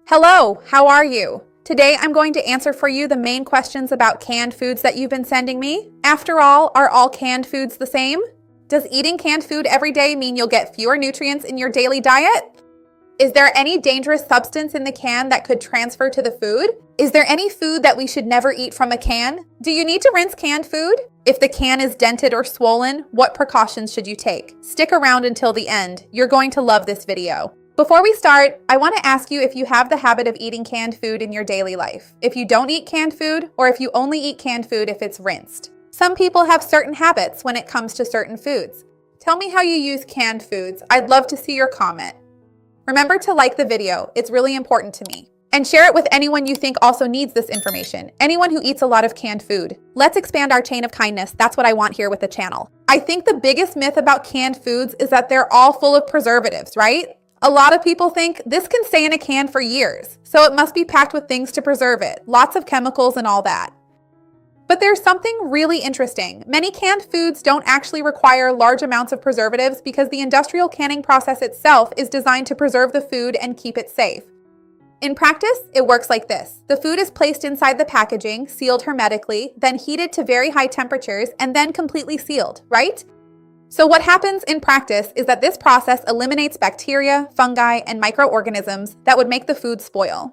Hello, how are you? Today I'm going to answer for you the main questions about canned foods that you've been sending me. After all, are all canned foods the same? Does eating canned food every day mean you'll get fewer nutrients in your daily diet? Is there any dangerous substance in the can that could transfer to the food? Is there any food that we should never eat from a can? Do you need to rinse canned food? If the can is dented or swollen, what precautions should you take? Stick around until the end. You're going to love this video. Before we start, I want to ask you if you have the habit of eating canned food in your daily life. If you don't eat canned food, or if you only eat canned food if it's rinsed. Some people have certain habits when it comes to certain foods. Tell me how you use canned foods. I'd love to see your comment. Remember to like the video. It's really important to me. And share it with anyone you think also needs this information. Anyone who eats a lot of canned food. Let's expand our chain of kindness. That's what I want here with the channel. I think the biggest myth about canned foods is that they're all full of preservatives, right? A lot of people think this can stay in a can for years, so it must be packed with things to preserve it, lots of chemicals and all that. But there's something really interesting. Many canned foods don't actually require large amounts of preservatives because the industrial canning process itself is designed to preserve the food and keep it safe. In practice, it works like this. The food is placed inside the packaging, sealed hermetically, then heated to very high temperatures, and then completely sealed, right? So what happens in practice is that this process eliminates bacteria, fungi, and microorganisms that would make the food spoil.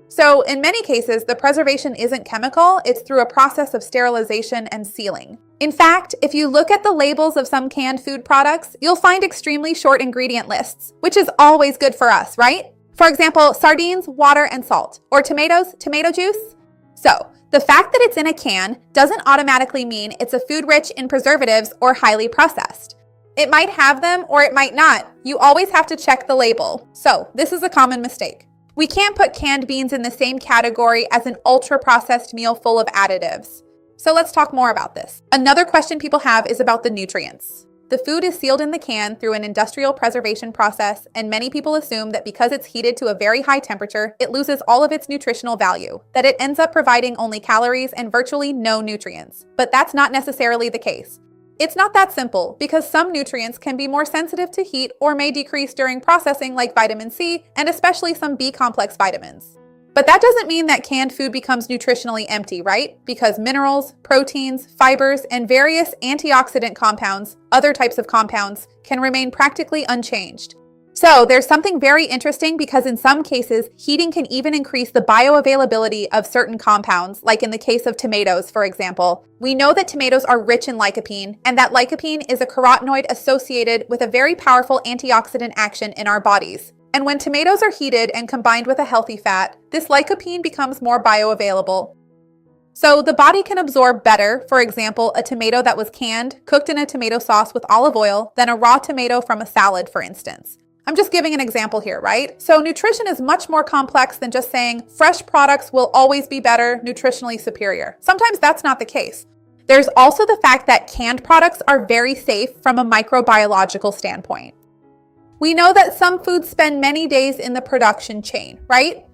So in many cases, the preservation isn't chemical, it's through a process of sterilization and sealing. In fact, if you look at the labels of some canned food products, you'll find extremely short ingredient lists, which is always good for us, right? For example, sardines, water, and salt, or tomatoes, tomato juice. So, the fact that it's in a can doesn't automatically mean it's a food rich in preservatives or highly processed. It might have them or it might not. You always have to check the label. So, this is a common mistake. We can't put canned beans in the same category as an ultra-processed meal full of additives. So let's talk more about this. Another question people have is about the nutrients. The food is sealed in the can through an industrial preservation process, and many people assume that because it's heated to a very high temperature, it loses all of its nutritional value, that it ends up providing only calories and virtually no nutrients. But that's not necessarily the case. It's not that simple, because some nutrients can be more sensitive to heat or may decrease during processing, like vitamin C, and especially some B-complex vitamins. But that doesn't mean that canned food becomes nutritionally empty, right? Because minerals, proteins, fibers, and various antioxidant compounds, other types of compounds, can remain practically unchanged. So there's something very interesting because in some cases, heating can even increase the bioavailability of certain compounds, like in the case of tomatoes, for example. We know that tomatoes are rich in lycopene, and that lycopene is a carotenoid associated with a very powerful antioxidant action in our bodies. And when tomatoes are heated and combined with a healthy fat, this lycopene becomes more bioavailable. So the body can absorb better, for example, a tomato that was canned, cooked in a tomato sauce with olive oil, than a raw tomato from a salad, for instance. I'm just giving an example here, right? So nutrition is much more complex than just saying fresh products will always be better, nutritionally superior. Sometimes that's not the case. There's also the fact that canned products are very safe from a microbiological standpoint. We know that some foods spend many days in the production chain, right?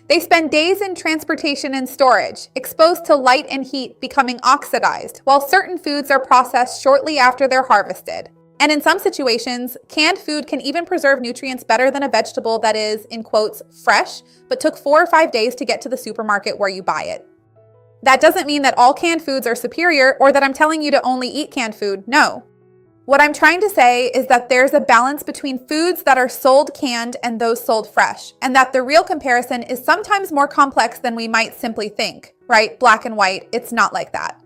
They spend days in transportation and storage, exposed to light and heat, becoming oxidized, while certain foods are processed shortly after they're harvested. And in some situations, canned food can even preserve nutrients better than a vegetable that is, in quotes, fresh, but took 4 or 5 days to get to the supermarket where you buy it. That doesn't mean that all canned foods are superior or that I'm telling you to only eat canned food, no. What I'm trying to say is that there's a balance between foods that are sold canned and those sold fresh, and that the real comparison is sometimes more complex than we might simply think, right? Black and white, it's not like that.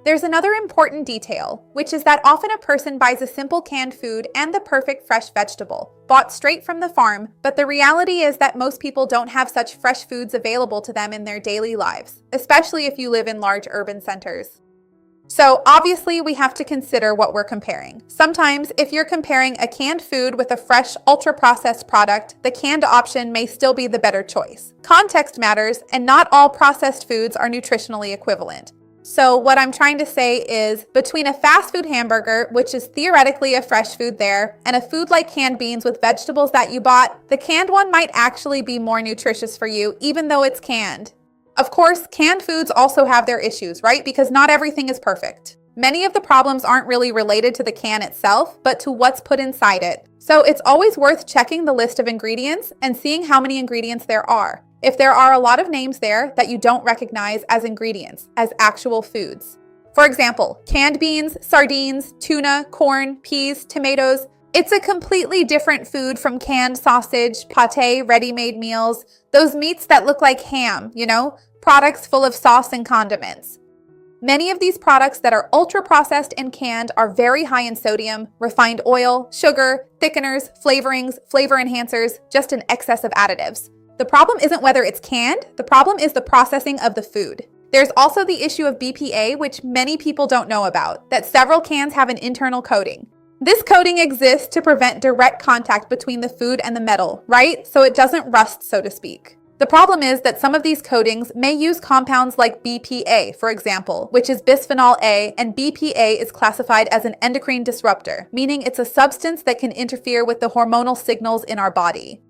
There's another important detail, which is that often a person buys a simple canned food and the perfect fresh vegetable, bought straight from the farm, but the reality is that most people don't have such fresh foods available to them in their daily lives, especially if you live in large urban centers. So obviously we have to consider what we're comparing. Sometimes if you're comparing a canned food with a fresh, ultra-processed product, the canned option may still be the better choice. Context matters, and not all processed foods are nutritionally equivalent. So what I'm trying to say is, between a fast food hamburger, which is theoretically a fresh food there, and a food like canned beans with vegetables that you bought, the canned one might actually be more nutritious for you, even though it's canned. Of course, canned foods also have their issues, right? Because not everything is perfect. Many of the problems aren't really related to the can itself, but to what's put inside it. So it's always worth checking the list of ingredients and seeing how many ingredients there are. If there are a lot of names there that you don't recognize as ingredients, as actual foods. For example, canned beans, sardines, tuna, corn, peas, tomatoes. It's a completely different food from canned sausage, pate, ready-made meals, those meats that look like ham, products full of sauce and condiments. Many of these products that are ultra-processed and canned are very high in sodium, refined oil, sugar, thickeners, flavorings, flavor enhancers, just an excess of additives. The problem isn't whether it's canned, the problem is the processing of the food. There's also the issue of BPA, which many people don't know about, that several cans have an internal coating. This coating exists to prevent direct contact between the food and the metal, right? So it doesn't rust, so to speak. The problem is that some of these coatings may use compounds like BPA, for example, which is bisphenol A, and BPA is classified as an endocrine disruptor, meaning it's a substance that can interfere with the hormonal signals in our body.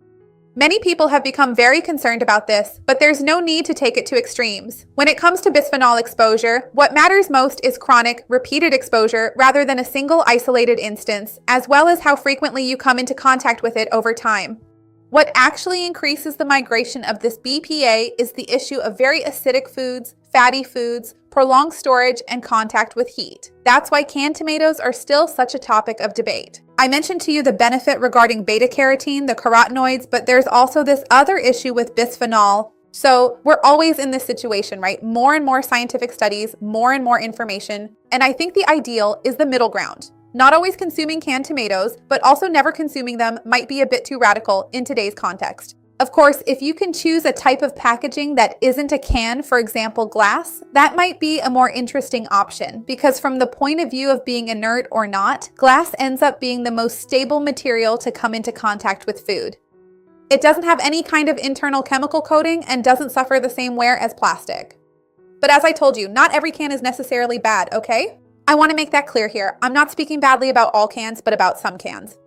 Many people have become very concerned about this, but there's no need to take it to extremes. When it comes to bisphenol exposure, what matters most is chronic, repeated exposure rather than a single isolated instance, as well as how frequently you come into contact with it over time. What actually increases the migration of this BPA is the issue of very acidic foods, fatty foods, prolonged storage, and contact with heat. That's why canned tomatoes are still such a topic of debate. I mentioned to you the benefit regarding beta-carotene, the carotenoids, but there's also this other issue with bisphenol. So we're always in this situation, right? More and more scientific studies, more and more information, and I think the ideal is the middle ground. Not always consuming canned tomatoes, but also never consuming them might be a bit too radical in today's context. Of course, if you can choose a type of packaging that isn't a can, for example, glass, that might be a more interesting option because from the point of view of being inert or not, glass ends up being the most stable material to come into contact with food. It doesn't have any kind of internal chemical coating and doesn't suffer the same wear as plastic. But as I told you, not every can is necessarily bad, okay? I want to make that clear here. I'm not speaking badly about all cans, but about some cans.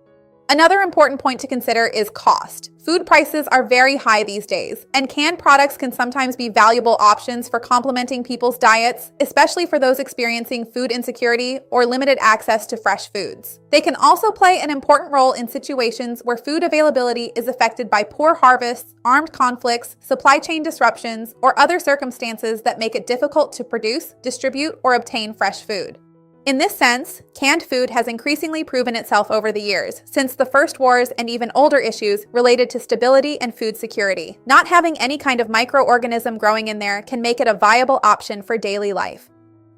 Another important point to consider is cost. Food prices are very high these days, and canned products can sometimes be valuable options for complementing people's diets, especially for those experiencing food insecurity or limited access to fresh foods. They can also play an important role in situations where food availability is affected by poor harvests, armed conflicts, supply chain disruptions, or other circumstances that make it difficult to produce, distribute, or obtain fresh food. In this sense, canned food has increasingly proven itself over the years, since the first wars and even older issues related to stability and food security. Not having any kind of microorganism growing in there can make it a viable option for daily life.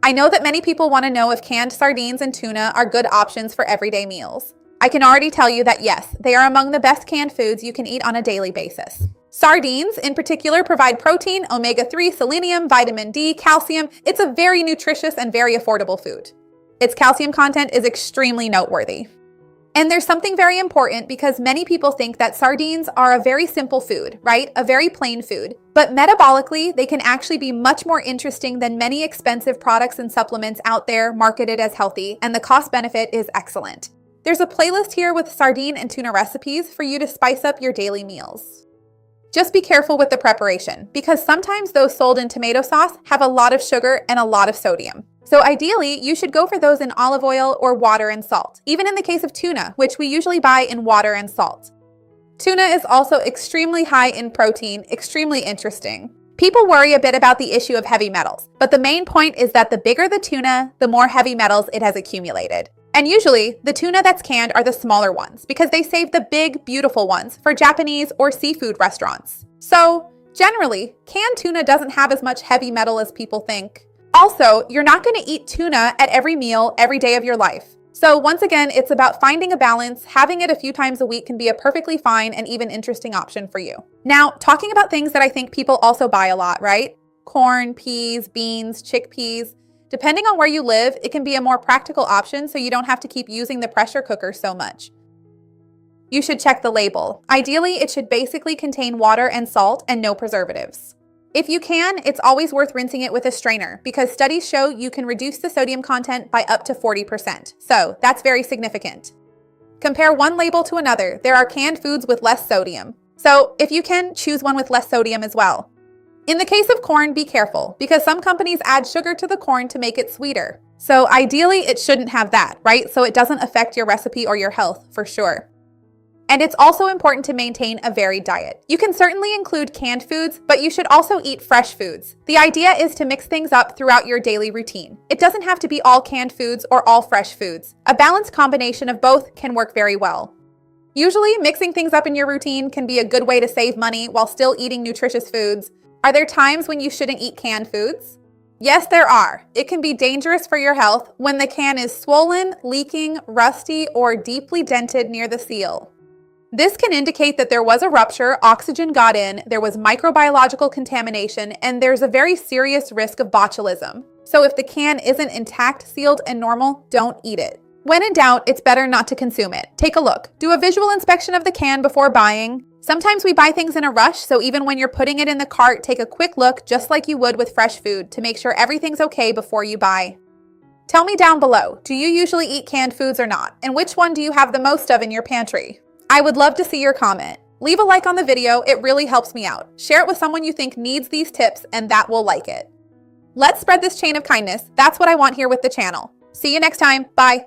I know that many people want to know if canned sardines and tuna are good options for everyday meals. I can already tell you that yes, they are among the best canned foods you can eat on a daily basis. Sardines, in particular, provide protein, omega-3, selenium, vitamin D, calcium. It's a very nutritious and very affordable food. Its calcium content is extremely noteworthy. And there's something very important because many people think that sardines are a very simple food, right? A very plain food. But metabolically, they can actually be much more interesting than many expensive products and supplements out there marketed as healthy, and the cost benefit is excellent. There's a playlist here with sardine and tuna recipes for you to spice up your daily meals. Just be careful with the preparation because sometimes those sold in tomato sauce have a lot of sugar and a lot of sodium. So ideally, you should go for those in olive oil or water and salt, even in the case of tuna, which we usually buy in water and salt. Tuna is also extremely high in protein, extremely interesting. People worry a bit about the issue of heavy metals, but the main point is that the bigger the tuna, the more heavy metals it has accumulated. And usually, the tuna that's canned are the smaller ones because they save the big, beautiful ones for Japanese or seafood restaurants. So, generally, canned tuna doesn't have as much heavy metal as people think. Also, you're not going to eat tuna at every meal every day of your life. So once again, it's about finding a balance. Having it a few times a week can be a perfectly fine and even interesting option for you. Now, talking about things that I think people also buy a lot, right? Corn, peas, beans, chickpeas. Depending on where you live, it can be a more practical option so you don't have to keep using the pressure cooker so much. You should check the label. Ideally, it should basically contain water and salt and no preservatives. If you can, it's always worth rinsing it with a strainer because studies show you can reduce the sodium content by up to 40%. So that's very significant. Compare one label to another. There are canned foods with less sodium. So if you can, choose one with less sodium as well. In the case of corn, be careful because some companies add sugar to the corn to make it sweeter. So ideally, it shouldn't have that, right? So it doesn't affect your recipe or your health for sure. And it's also important to maintain a varied diet. You can certainly include canned foods, but you should also eat fresh foods. The idea is to mix things up throughout your daily routine. It doesn't have to be all canned foods or all fresh foods. A balanced combination of both can work very well. Usually, mixing things up in your routine can be a good way to save money while still eating nutritious foods. Are there times when you shouldn't eat canned foods? Yes, there are. It can be dangerous for your health when the can is swollen, leaking, rusty, or deeply dented near the seal. This can indicate that there was a rupture, oxygen got in, there was microbiological contamination, and there's a very serious risk of botulism. So if the can isn't intact, sealed, and normal, don't eat it. When in doubt, it's better not to consume it. Take a look. Do a visual inspection of the can before buying. Sometimes we buy things in a rush, so even when you're putting it in the cart, take a quick look just like you would with fresh food to make sure everything's okay before you buy. Tell me down below, do you usually eat canned foods or not? And which one do you have the most of in your pantry? I would love to see your comment. Leave a like on the video, it really helps me out. Share it with someone you think needs these tips and that will like it. Let's spread this chain of kindness. That's what I want here with the channel. See you next time. Bye.